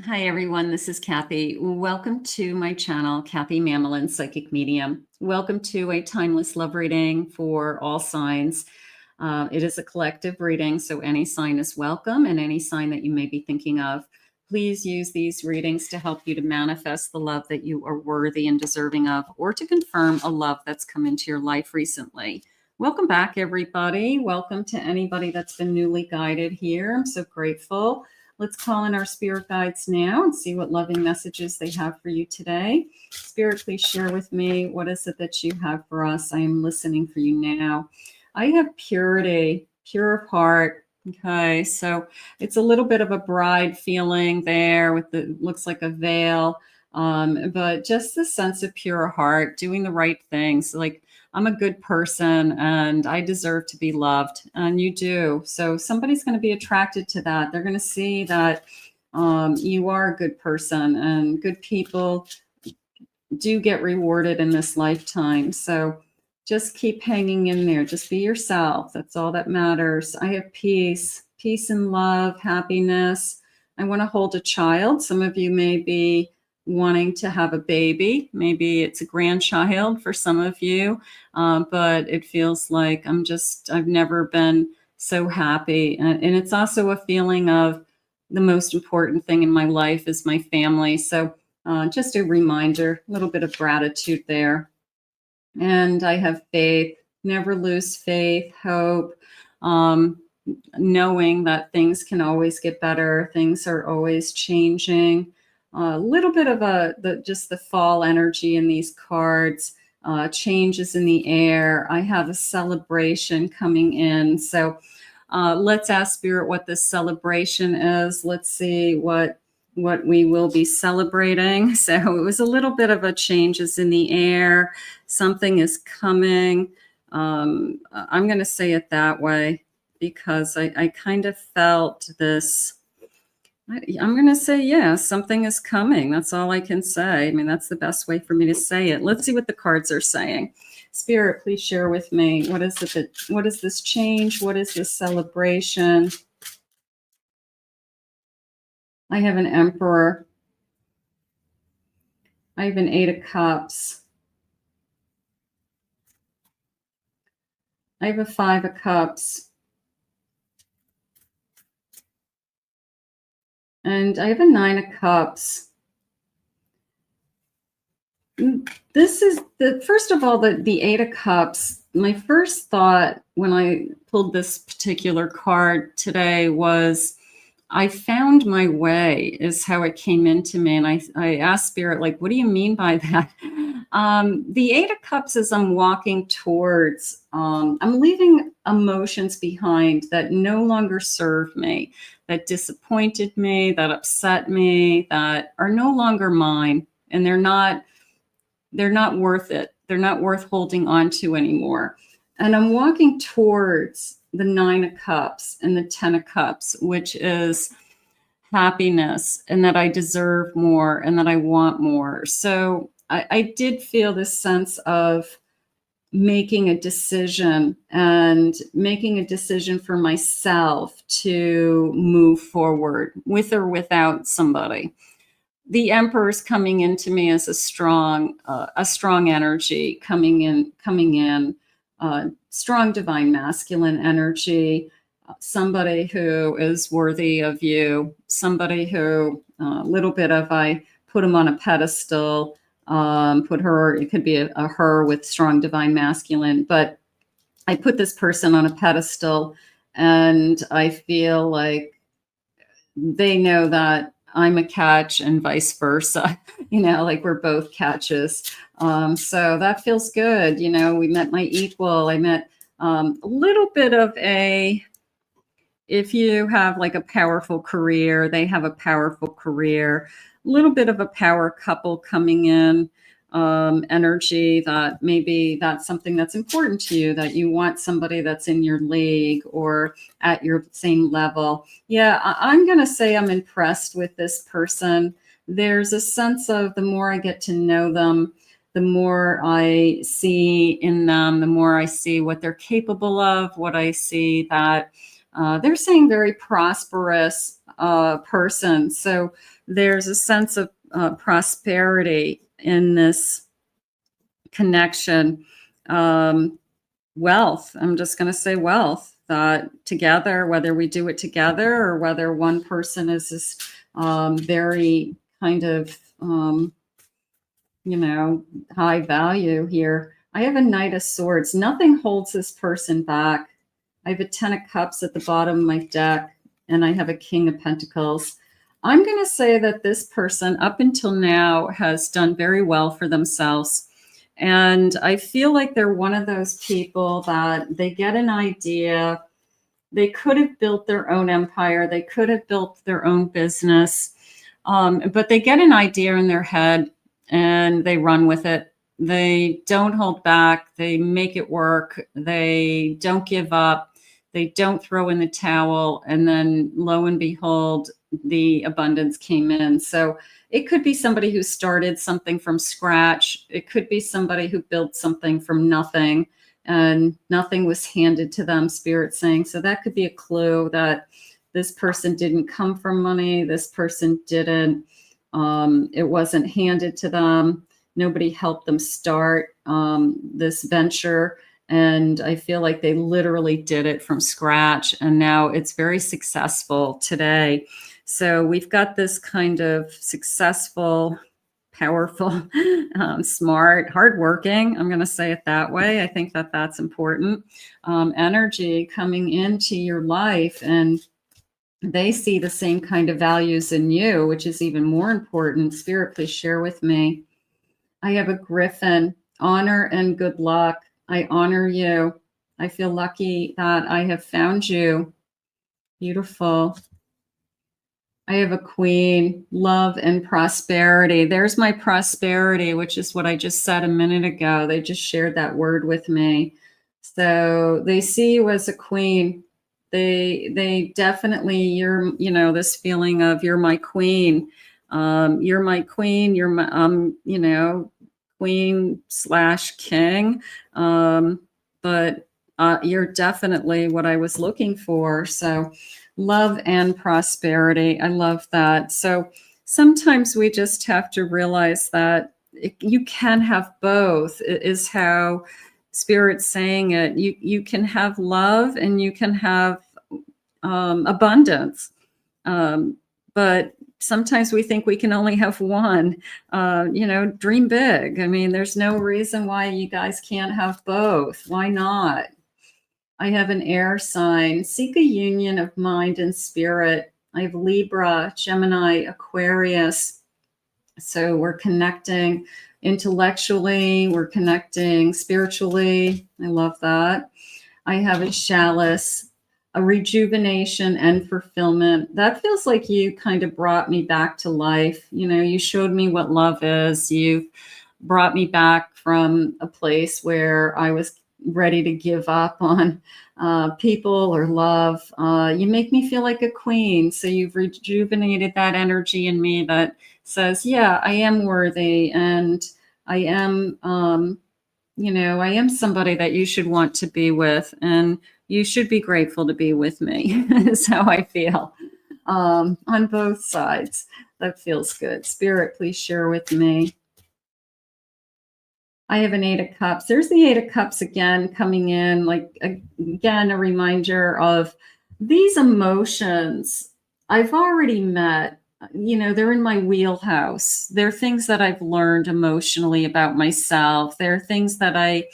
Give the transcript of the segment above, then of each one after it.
Hi, everyone. This is Kathy. Welcome to my channel, Kathy Mamelin, Psychic Medium. Welcome to a timeless love reading for all signs. It is a collective reading, so any sign is welcome, and any sign that you may be thinking of. Please use these readings to help you to manifest the love that you are worthy and deserving of, or to confirm a love that's come into your life recently. Welcome back, everybody. Welcome to anybody that's been newly guided here. I'm so grateful. Let's call in our spirit guides now and see what loving messages they have for you today. Spirit, please share with me, what is it that you have for us? I am listening for you now. I have purity, pure of heart. Okay, so it's a little bit of a bride feeling there with the, looks like a veil, but just the sense of pure heart, doing the right things. Like, I'm a good person and I deserve to be loved, and you do. So somebody's going to be attracted to that. They're going to see that you are a good person, and good people do get rewarded in this lifetime. So just keep hanging in there. Just be yourself. That's all that matters. I have peace, peace and love, happiness. I want to hold a child. Some of you may be wanting to have a baby. Maybe it's a grandchild for some of you, but it feels like I've never been so happy. And it's also a feeling of the most important thing in my life is my family. So just a reminder, a little bit of gratitude there. And I have faith, never lose faith, hope, knowing that things can always get better. Things are always changing. A little bit of just the fall energy in these cards, changes in the air. I have a celebration coming in. So let's ask Spirit what this celebration is. Let's see what we will be celebrating. So it was a little bit of a changes in the air. Something is coming. I'm going to say it that way because I kind of felt this. I'm going to say, yeah, something is coming. That's all I can say. I mean, that's the best way for me to say it. Let's see what the cards are saying. Spirit, please share with me. What is it? What is this change? What is this celebration? I have an Emperor. I have an Eight of Cups. I have a Five of Cups. And I have a Nine of Cups. This is first of all, the Eight of Cups. My first thought when I pulled this particular card today was, I found my way, is how it came into me. And I asked Spirit, like, what do you mean by that? The Eight of Cups is I'm walking towards, I'm leaving emotions behind that no longer serve me, that disappointed me, that upset me, that are no longer mine. And they're not worth it. They're not worth holding on to anymore. And I'm walking towards the Nine of Cups and the Ten of Cups, which is happiness, and that I deserve more and that I want more. So I did feel this sense of making a decision, and making a decision for myself to move forward with or without somebody. The Emperor is coming into me as a strong energy coming in, strong divine masculine energy, somebody who is worthy of you, somebody who a little bit of, I put him on a pedestal, put her, it could be a her with strong divine masculine, but I put this person on a pedestal, and I feel like they know that I'm a catch and vice versa, like we're both catches. So that feels good. We met my equal. I met a little bit of if you have like a powerful career, they have a powerful career, a little bit of a power couple coming in, energy that maybe that's something that's important to you, that you want somebody that's in your league or at your same level. Yeah, I'm going to say I'm impressed with this person. There's a sense of, the more I get to know them, the more I see in them, the more I see what they're capable of, what I see that they're saying very prosperous, person. So there's a sense of prosperity in this connection. Wealth, I'm just going to say wealth, that together, whether we do it together or whether one person is just very kind of, high value here. I have a Knight of Swords. Nothing holds this person back. I have a 10 of Cups at the bottom of my deck, and I have a King of Pentacles. I'm going to say that this person, up until now, has done very well for themselves. And I feel like they're one of those people that they get an idea. They could have built their own empire. They could have built their own business. But they get an idea in their head and they run with it. They don't hold back. They make it work. They don't give up. They don't throw in the towel. And then lo and behold, the abundance came in. So it could be somebody who started something from scratch. It could be somebody who built something from nothing and nothing was handed to them, Spirit saying. So that could be a clue that this person didn't come from money. This person didn't. It wasn't handed to them. Nobody helped them start this venture. And I feel like they literally did it from scratch. And now it's very successful today. So we've got this kind of successful, powerful, smart, hardworking, I'm going to say it that way. I think that that's important. Energy coming into your life, and they see the same kind of values in you, which is even more important. Spirit, please share with me. I have a Griffin, honor and good luck. I honor you. I feel lucky that I have found you. Beautiful. I have a Queen, love and prosperity. There's my prosperity, which is what I just said a minute ago. They just shared that word with me. So they see you as a Queen. They definitely, you're, this feeling of you're my queen. You're my queen. You're my, queen / king. But you're definitely what I was looking for. So love and prosperity. I love that. So sometimes we just have to realize that you can have both, is how Spirit's saying it. You can have love and you can have abundance. But sometimes we think we can only have one. Dream big. I mean, there's no reason why you guys can't have both. Why not? I have an air sign. Seek a union of mind and spirit. I have Libra, Gemini, Aquarius. So we're connecting intellectually. We're connecting spiritually. I love that. I have a Chalice, a rejuvenation and fulfillment. That feels like you kind of brought me back to life. You showed me what love is. You've brought me back from a place where I was ready to give up on people or love. You make me feel like a queen. So you've rejuvenated that energy in me that says, yeah, I am worthy. And I am, I am somebody that you should want to be with. And you should be grateful to be with me, is how I feel on both sides. That feels good. Spirit, please share with me. I have an 8 of Cups. There's the 8 of Cups again coming in, like, again, a reminder of these emotions I've already met. They're in my wheelhouse. They're things that I've learned emotionally about myself. They're things that I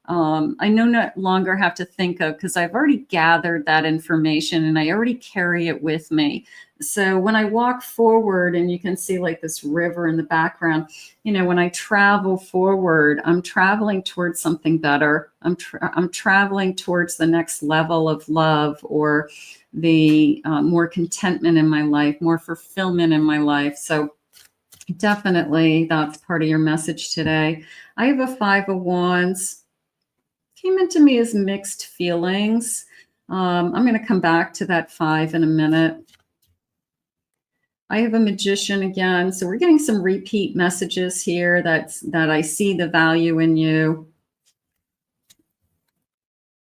no longer have to think of because I've already gathered that information and I already carry it with me. So when I walk forward, and you can see like this river in the background, when I travel forward, I'm traveling towards something better. I'm traveling towards the next level of love, or the more contentment in my life, more fulfillment in my life. So definitely that's part of your message today. I have a 5 of Wands. Came into me as mixed feelings. I'm going to come back to that 5 in a minute. I have a Magician again. So we're getting some repeat messages here that I see the value in you.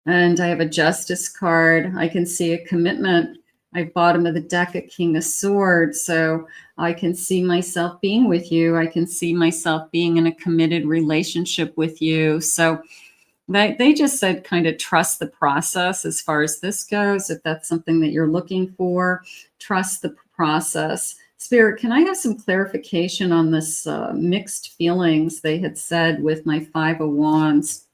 And I have a Justice card. I can see a commitment. I bottom of the deck, a King of Swords. So I can see myself being with you. I can see myself being in a committed relationship with you. So they just said kind of trust the process as far as this goes. If that's something that you're looking for, trust the process. Spirit, can I have some clarification on this mixed feelings they had said with my Five of Wands?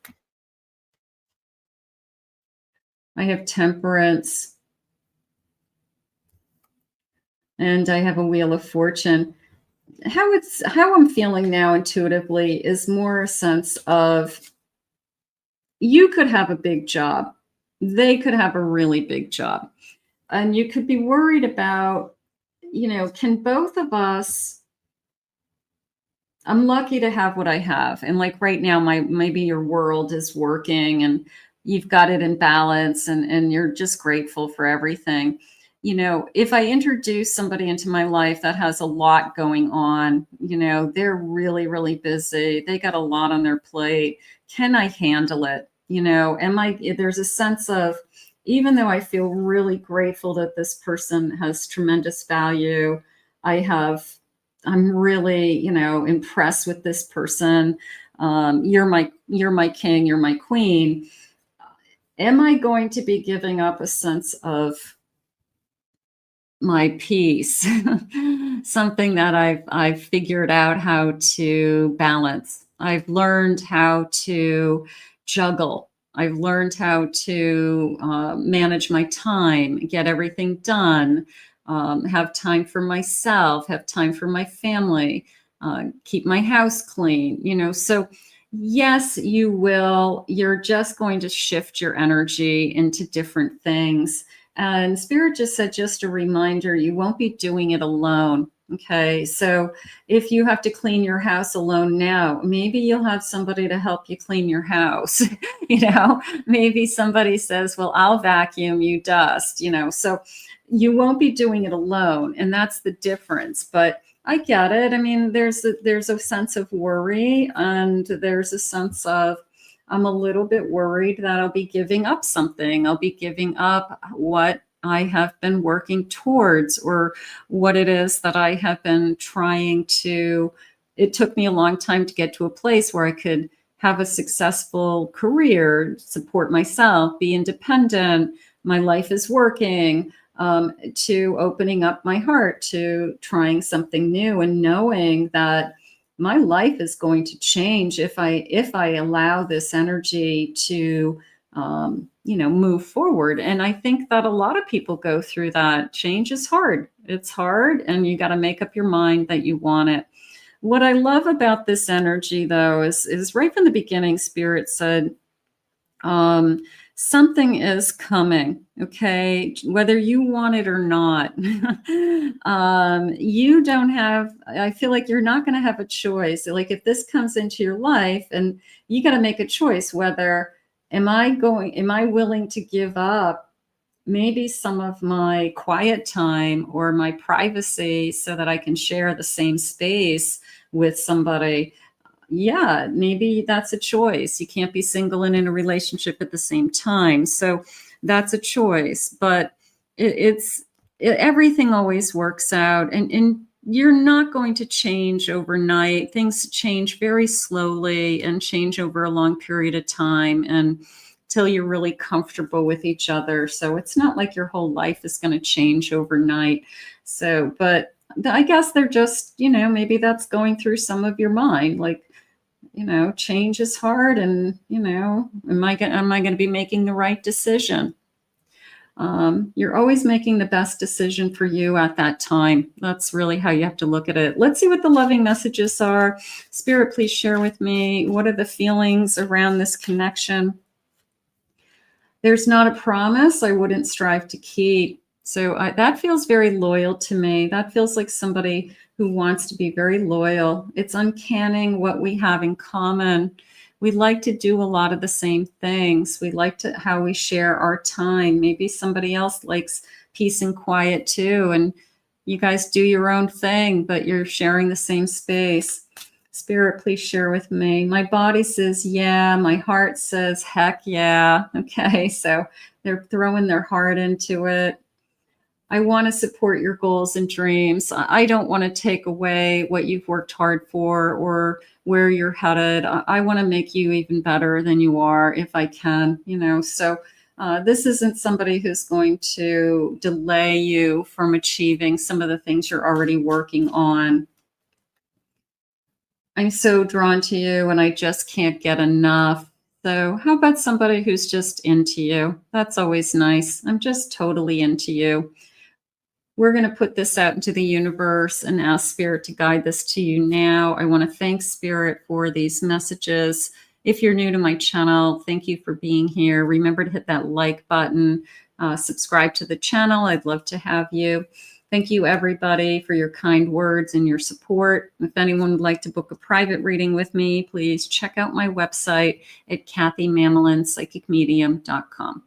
I have Temperance. And I have a Wheel of Fortune. How I'm feeling now intuitively is more a sense of you could have a big job. They could have a really big job. And you could be worried about, can both of us, I'm lucky to have what I have. And like right now, maybe your world is working and you've got it in balance and you're just grateful for everything. If I introduce somebody into my life that has a lot going on, they're really, really busy. They got a lot on their plate. Can I handle it? There's a sense of, even though I feel really grateful that this person has tremendous value, I'm really, impressed with this person. You're my king, you're my queen. Am I going to be giving up a sense of my peace? Something that I've figured out how to balance. I've learned how to juggle. I've learned how to manage my time, get everything done, have time for myself, have time for my family, keep my house clean, so yes, you will. You're just going to shift your energy into different things. And Spirit just said, just a reminder, you won't be doing it alone. Okay. So if you have to clean your house alone now, maybe you'll have somebody to help you clean your house. Maybe somebody says, well, I'll vacuum, you dust, so you won't be doing it alone. And that's the difference. But I get it. I mean, there's a sense of worry, and there's a sense of, I'm a little bit worried that I'll be giving up something. I'll be giving up what I have been working towards, or what it is that I have been trying to. It took me a long time to get to a place where I could have a successful career, support myself, be independent. My life is working, to opening up my heart to trying something new and knowing that my life is going to change if I allow this energy to, move forward. And I think that a lot of people go through that. Change is hard. It's hard, and you got to make up your mind that you want it. What I love about this energy, though, is right from the beginning, Spirit said, something is coming, okay? Whether you want it or not. You don't have, I feel like you're not going to have a choice. Like if this comes into your life, and you got to make a choice, whether am I willing to give up maybe some of my quiet time or my privacy so that I can share the same space with somebody? Yeah, maybe that's a choice. You can't be single and in a relationship at the same time. So that's a choice. But everything always works out. And you're not going to change overnight. Things change very slowly and change over a long period of time, and until you're really comfortable with each other. So it's not like your whole life is going to change overnight. So, but I guess they're just, maybe that's going through some of your mind. Like, change is hard, and, am I going to be making the right decision? You're always making the best decision for you at that time. That's really how you have to look at it. Let's see what the loving messages are. Spirit, please share with me. What are the feelings around this connection? There's not a promise I wouldn't strive to keep. So that feels very loyal to me. That feels like somebody who wants to be very loyal. It's uncanny what we have in common. We like to do a lot of the same things. We like how we share our time. Maybe somebody else likes peace and quiet too, and you guys do your own thing, but you're sharing the same space. Spirit, please share with me. My body says, yeah. My heart says, heck yeah. Okay, so they're throwing their heart into it. I want to support your goals and dreams. I don't want to take away what you've worked hard for or where you're headed. I want to make you even better than you are if I can, you know. So this isn't somebody who's going to delay you from achieving some of the things you're already working on. I'm so drawn to you and I just can't get enough. So how about somebody who's just into you? That's always nice. I'm just totally into you. We're going to put this out into the universe and ask Spirit to guide this to you now. I want to thank Spirit for these messages. If you're new to my channel, thank you for being here. Remember to hit that like button, subscribe to the channel. I'd love to have you. Thank you, everybody, for your kind words and your support. If anyone would like to book a private reading with me, please check out my website at KathyMamolinsPsychicMedium.com.